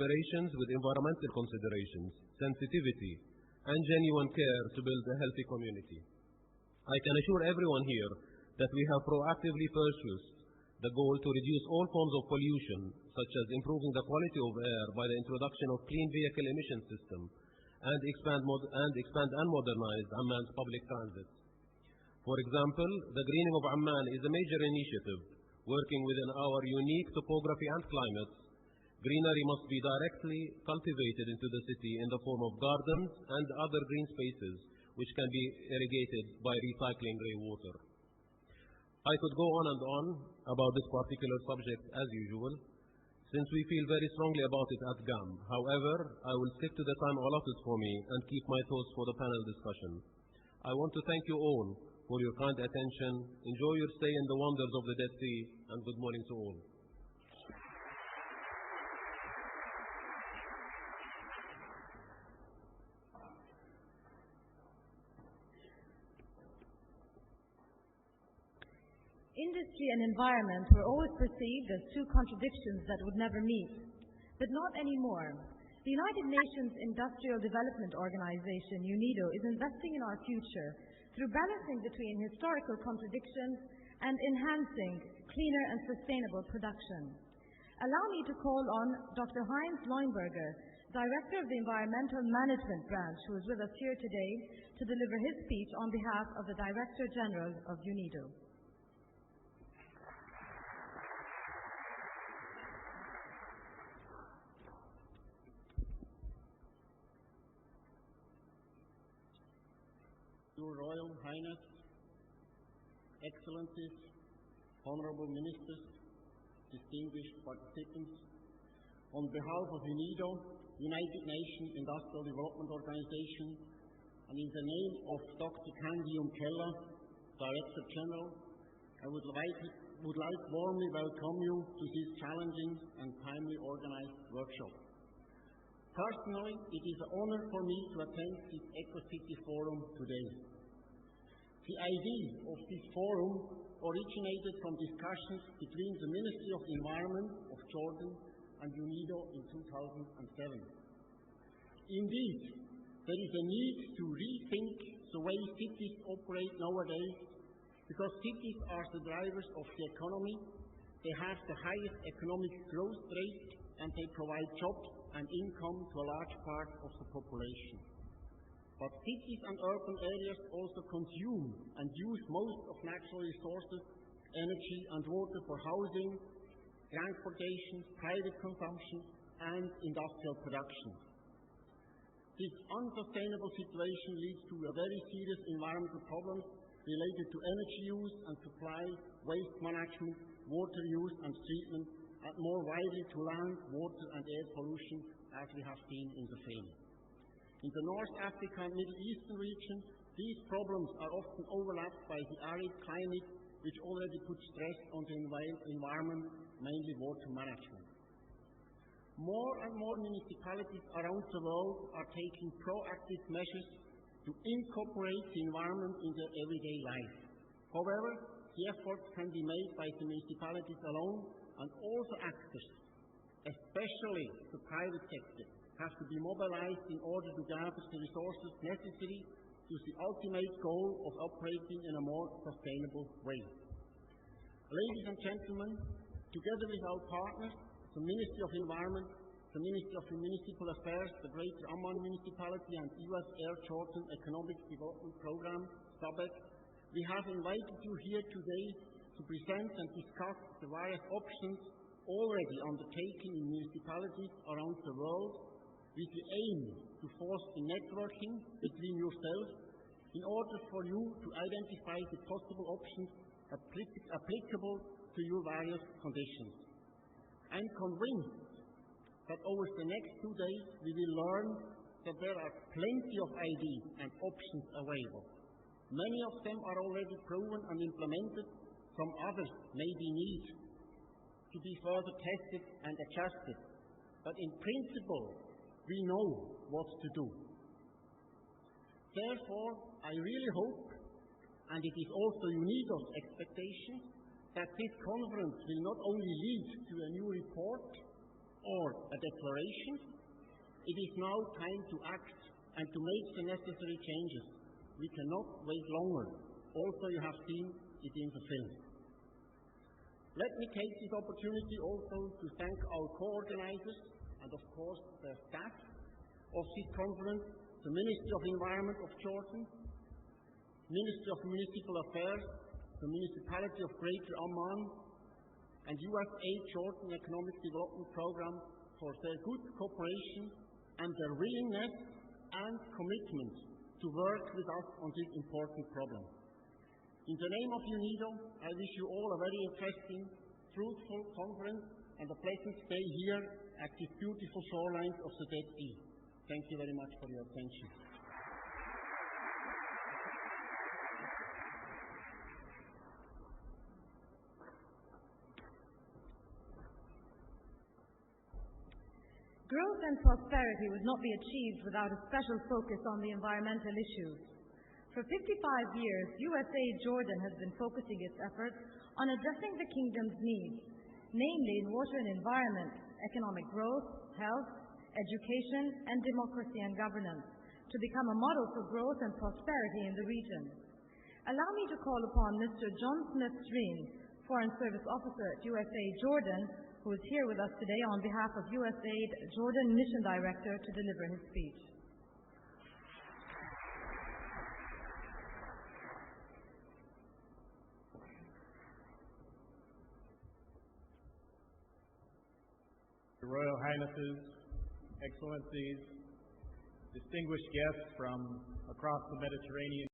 operations with environmental considerations, sensitivity, and genuine care to build a healthy community. I can assure everyone here that we have proactively pursued the goal to reduce all forms of pollution, such as improving the quality of air by the introduction of clean vehicle emission system and expand and modernize Amman's public transit. For example, the greening of Amman is a major initiative working within our unique topography and climate. Greenery must be directly cultivated into the city in the form of gardens and other green spaces which can be irrigated by recycling rainwater. I could go on and on about this particular subject as usual, since we feel very strongly about it at GAM. However, I will stick to the time allotted for me and keep my thoughts for the panel discussion. I want to thank you all for your kind attention. Enjoy your stay in the wonders of the Dead Sea, and good morning to all. Industry and environment were always perceived as two contradictions that would never meet, but not anymore. The United Nations Industrial Development Organization, UNIDO, is investing in our future through balancing between historical contradictions and enhancing cleaner and sustainable production. Allow me to call on Dr. Heinz Leuenberger, Director of the Environmental Management Branch, who is with us here today to deliver his speech on behalf of the Director General of UNIDO. Your Royal Highness, Excellencies, Honorable Ministers, distinguished participants, on behalf of UNIDO, United Nations Industrial Development Organization, and in the name of Dr. Candium Keller, Director General, I would like warmly welcome you to this challenging and timely organized workshop. Personally, it is an honor for me to attend this EcoCity Forum today. The idea of this forum originated from discussions between the Ministry of Environment of Jordan and UNIDO in 2007. Indeed, there is a need to rethink the way cities operate nowadays, because cities are the drivers of the economy. They have the highest economic growth rate, and they provide jobs and income to a large part of the population. But cities and urban areas also consume and use most of natural resources, energy and water for housing, transportation, private consumption, and industrial production. This unsustainable situation leads to a very serious environmental problems related to energy use and supply, waste management, water use and treatment, and more widely to land, water and air pollution, as we have seen in the film. In the North Africa and Middle Eastern region, these problems are often overlapped by the arid climate, which already puts stress on the environment, mainly water management. More and more municipalities around the world are taking proactive measures to incorporate the environment in their everyday life. However, the efforts can be made by the municipalities alone, and all the actors, especially the private sector, have to be mobilized in order to gather the resources necessary to the ultimate goal of operating in a more sustainable way. Ladies and gentlemen, together with our partners, the Ministry of Environment, the Ministry of Municipal Affairs, the Greater Amman Municipality, and U.S. Air Jordan Economic Development Program, SABEC, we have invited you here today to present and discuss the various options already undertaken in municipalities around the world, with the aim to foster networking between yourselves in order for you to identify the possible options applicable to your various conditions. I am convinced that over the next 2 days we will learn that there are plenty of ideas and options available. Many of them are already proven and implemented. Some others may be needed to be further tested and adjusted. But in principle, we know what to do. Therefore, I really hope, and it is also UNIDO's expectation, that this conference will not only lead to a new report, or a declaration. It is now time to act and to make the necessary changes. We cannot wait longer. Also, you have seen it in the film. Let me take this opportunity also to thank our co-organizers and, of course, the staff of this conference, the Ministry of Environment of Jordan, Ministry of Municipal Affairs, the Municipality of Greater Amman, and USAID Jordan Economic Development Program for their good cooperation and their willingness and commitment to work with us on this important problem. In the name of UNIDO, I wish you all a very interesting, fruitful conference and a pleasant stay here at these beautiful shorelines of the Dead Sea. Thank you very much for your attention. Growth and prosperity would not be achieved without a special focus on the environmental issues. For 55 years, USAID Jordan has been focusing its efforts on addressing the kingdom's needs, namely in water and environment, economic growth, health, education, and democracy and governance, to become a model for growth and prosperity in the region. Allow me to call upon Mr. John Smith-Sreen, Foreign Service Officer at USAID Jordan, who is here with us today on behalf of USAID Jordan Mission Director, to deliver his speech. Your Royal Highnesses, Excellencies, distinguished guests from across the Mediterranean